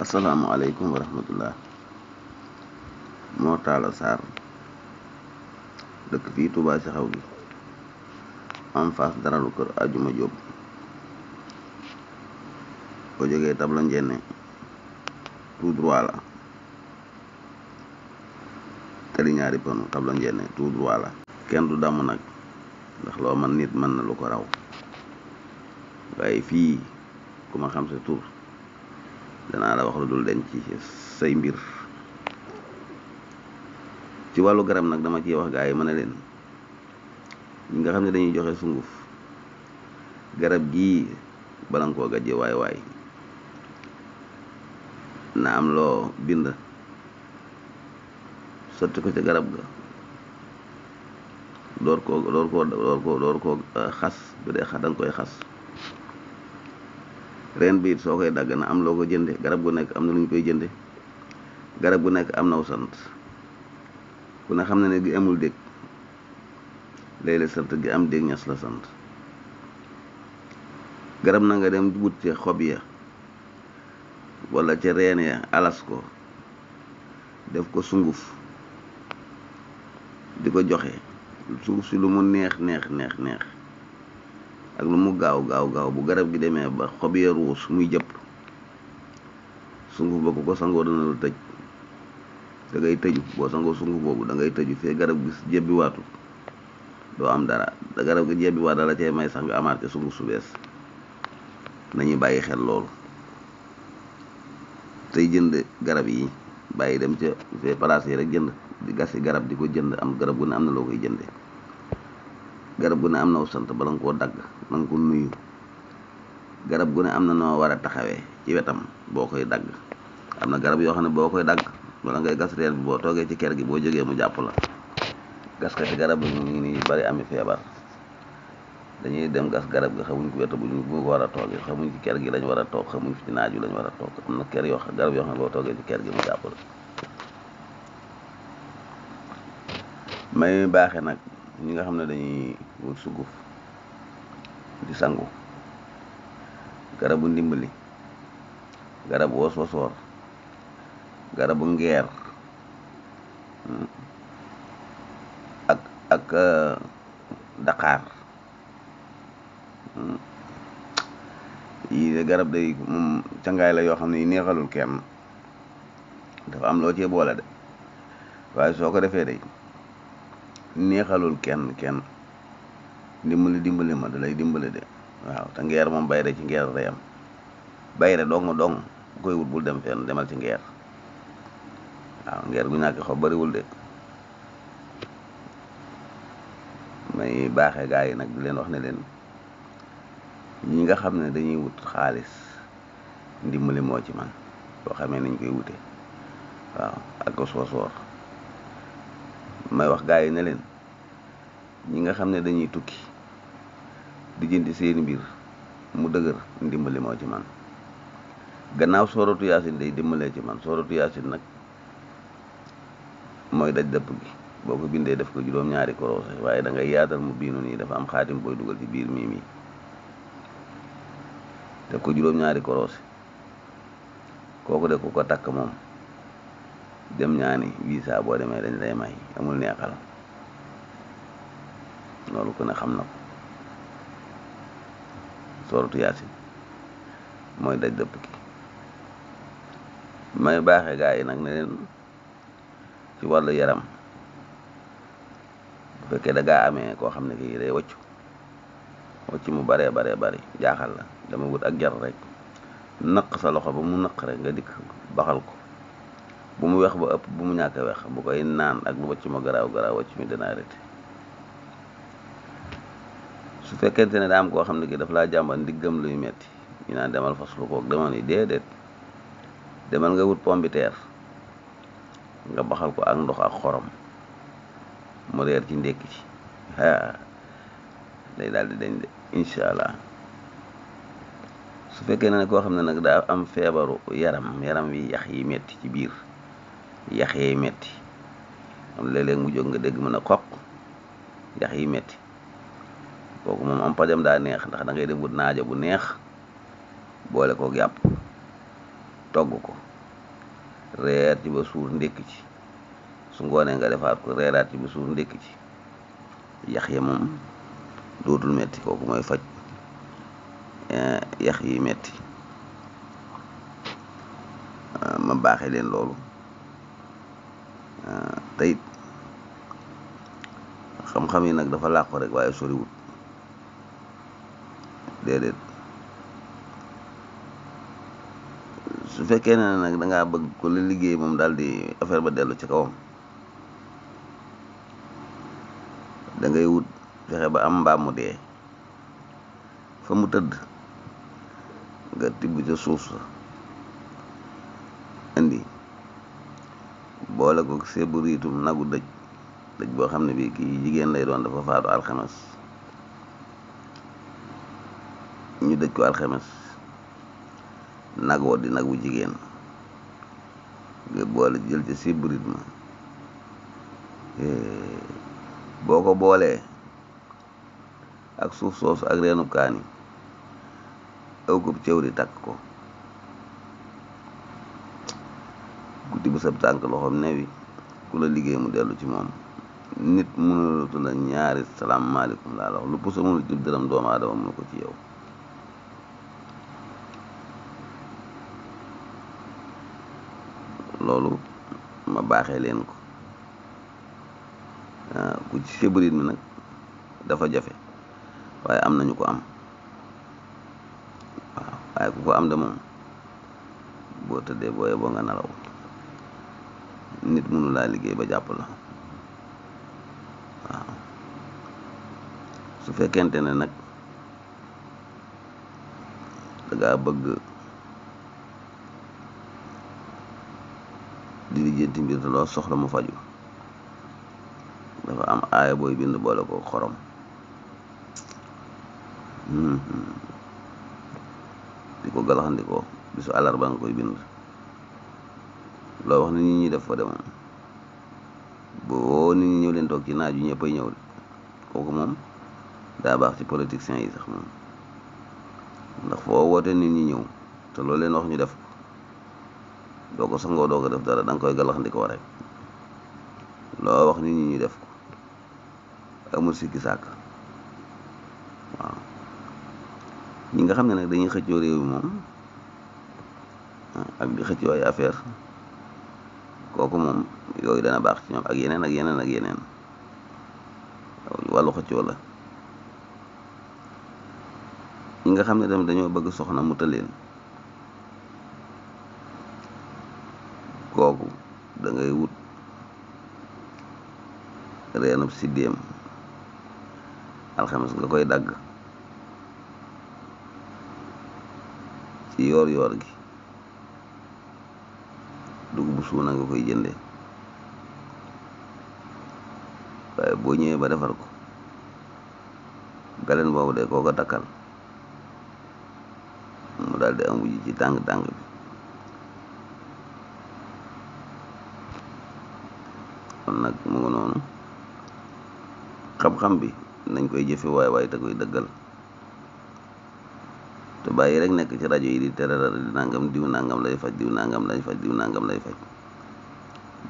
asalaamaaleykum wa rahmatullah. Mor Talla Sarr dëkk fii Touba ci xaw gi en face daralu kër Ajuma Jóob boo jógee tabla njenne tout droit la tali ñaari ponu tabla njenne tout droit la kenn du damm nag ndax loo man nit mën na lu ko raw waaye fii ku ma xam sa tur danaa la wax lu dul denc ci say mbir. ci wàllu garab nag dama ciy wax gaa yi ma ne leen ñi nga xam ne dañuy joxe sunguf garab gii bala nga koo gajje waay na am loo bind sotti ko ca garab ga door koo xas bu dee xas danga koy xas reen bi it soo koy dagg na am loo ko jënde garab gu nekk am na lu ñu koy jënde garab gu nekk am naw sant ku ne xam na ne gi amul dégg léeg-léeg sant gi am dégg ñas la sant garab na nga dem wut ca xob ya wala ca reen ya alas ko def ko sunguf di ko joxe sunguf si lu mu neex ak lu mu gaaw bu garab gi demee ba xob ya ruus muy jëpp sunguf ba ku ko sangoo dana lu tëj da ngay tëju boo sangoo sunguf boobu da ngay tëju fee garab gi jebbi waatu doo am dara da garab gi jebbi waat dala cee may sax nga amaat ca sunguf su bees nañuy bàyyi xel loolu tey jënd garab yi bàyyi dem ca fee place yi rek jënd di gasi garab di ko jënd am garab gu ne am na loo koy jënde garab gu ne am na sant bala nga koo dagg na nga ko nuyu garab gu ne am na noo war a taxawee ci wetam boo koy dagg am na garab yoo xam ne boo koy dagg wala ngay gas reen bi boo toogee ci kër gi boo jógee mu jàpp la gaskati garab yi ñu ngi nii bari ami feebar dañuy dem gas garab gi xamuñ ko weta bu ko war a toogee xamuñ ci kër gi lañ war a toog xamuñ ci naaj wi lañ war a toog am na kër yoo xam garab yoo xam ne boo toogee ci kër gi mu jàpp la may baaxe nag ñi nga xam ne dañuy wut sunguf di sangu garabu ndimbali garabu wosoor garabu ngeer ak daqaar yii de garab day moom cangaay la yoo xam ne yi neexalul kenn dafa am loo cee boole de waaye soo ko defee day neexalul kenn dimbali ma da lay dimbali de waaw te ngeer moom bayre ci ngeer reyam bayre dong koy wut bul dem fenn demal ci ngeer waaw ngeer gu ñàkk xob bariwul de may baaxee gaa yi nag di leen wax ne leen ñi nga xam ne dañuy wut xaalis ndimbali moo ci man boo xamee nañ koy wute waaw ak ko soosoor may wax gaa yi ne leen ñi nga xam ne dañuy tukki di jëndi seeni mbir mu dëgër ndimbali moo ci man gannaaw sooratu yaasin day dimbalee ci man sooratu yaasin nag mooy daj dëpp gi boo ko bindee def ko juróom-ñaari korose waaye da ngay yaatal mu biinu nii dafa am xaatim booy dugal ci biir mii def ko juróom-ñaari korose kooku de ku ko takk moom dem ñaani visa boo demee dañ lay may amul neexal loolu ku ne xam na ko sooratu yaasin mooy daj dëpp gi may baaxe gaa yi nag ne leen ci wàllu yaram bu fekkee da ngaa amee koo xam ne kii day wacc mu baree bari jaaxal la dama wut ak jar rek naq sa loxo ba mu naq rek nga dikk baxal ko bu mu weex ba ëpp bu mu ñàkk a weex bu koy naan ak lu wacc ma garaaw wacc mi dina arrêté su fekkente ne daa am koo xam ne kii daf laa jàmbat ndiggam luy metti ñu naan demal faslu koog demal ni déedéet demal nga wut pombiteer nga baxal ko ak ndox ak xorom mu reer ci ndékki ci day daal di dañ de incha allah su fekkee ne koo xam ne nag daa am feebaru yaram wi yax yi metti ci biir yax yi metti am léeg-léeg mu jóg nga dégg mën a xoq yax yi metti kooku moom am pajam daa neex ndax da ngay dem wut naaja bu neex boole koog yàpp togg ko reer ci ba suur ndékki ci, su ngoonee nga defaat ko reeraat ci ba suur ndékki ci, yax ya moom dootul metti. kooku mooy faj yax yi metti. ma baaxee leen loolu. te it xam-xam yi nag dafa làqu rek waaye soriwut, déedéet. su fekkee ne nag dangaa bëgg ko la liggéey moom daal di affaire ba dellu ci kawam, da ngay wut fexe ba am mbaam mu dee fa mu tëdd, nga tibb ca suuf sa indi boole ko seebu riitum nagu dëj boo xam ne bii kii jigéen lay doon, dafa faatu alxames, ñu dëj ko alxames, nagoo di nagu jigéen, nga boole jël ca seebu riit ma, boo ko boolee ak suuf soosu ak reenu kaani aw ko cëwri takk ko, guddi bu sab tànk loxoom newi, ku la liggéey mu dellu ci moom. nit mënulatu la ñaari salaamaaleykum laa la wax, lu puso mënul jub dërëm doomu aadama mënu ko ci yow. loolu ma baaxee leen ko. ku ci sébrit mi nag dafa jafe, waaye am nañu ko am. waaw waaye ku ko am de moom boo tëddee booyee boo nga nelaw. nit mënu laa liggéey ba jàpp la. waaw su fekkente ne nag dangaa bëgg di lijjanti mbir te loo soxla mu faju, dafa am aaya booy bind boole ko xorom. di ko galaxandikoo bisu àllarba nga koy bind. loo wax ni nit ñi def ko de moom, boo nit ñi ñëw leen toog ci naaj yu ñëppay ñëw de, kooku moom daa baax ci politiciens yi sax moom. ndax foo woote nit ñi ñëw te loolu leen wax ñu def ko, doo ko sangoo doo ko def dara, da nga koy galaxandikoo rek. loo wax nit ñi ñu def ko amul sikki sàkk. waaw ñi nga xam ne nag dañuy xëccoo réew mi moom ak di xëccoo ay affaire, kooku moom yooyu dana baax ci ñoom, ak yeneen ak yeneen ak yeneen. wàllu xëccoo la. ñi nga xam ne tamit dañoo bëgg soxna mu tëleen, kooku da ngay wut reenub siddéem, alxames nga koy dagg ci yoor yoor gi, dugub bu suuna nga koy jënde. waaye boo ñëwee ba defar ko, galeen boobu de koo ko takkal mu daal di am wujj ci tàng bi. kon nag mu ngi noonu, xam-xam bi nañ koy jëfe waaye te koy dëggal, te bàyyi rek nekk ci rajo yi di terara di nangam, diw nangam lay faj, diw nangam lay faj, diw nangam lay faj.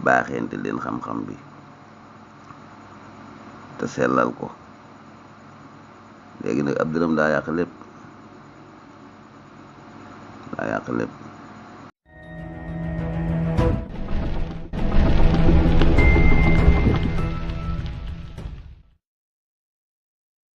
baaxeente leen xam-xam bi te sellal ko. léegi nag ab dërëm daa yàq lépp,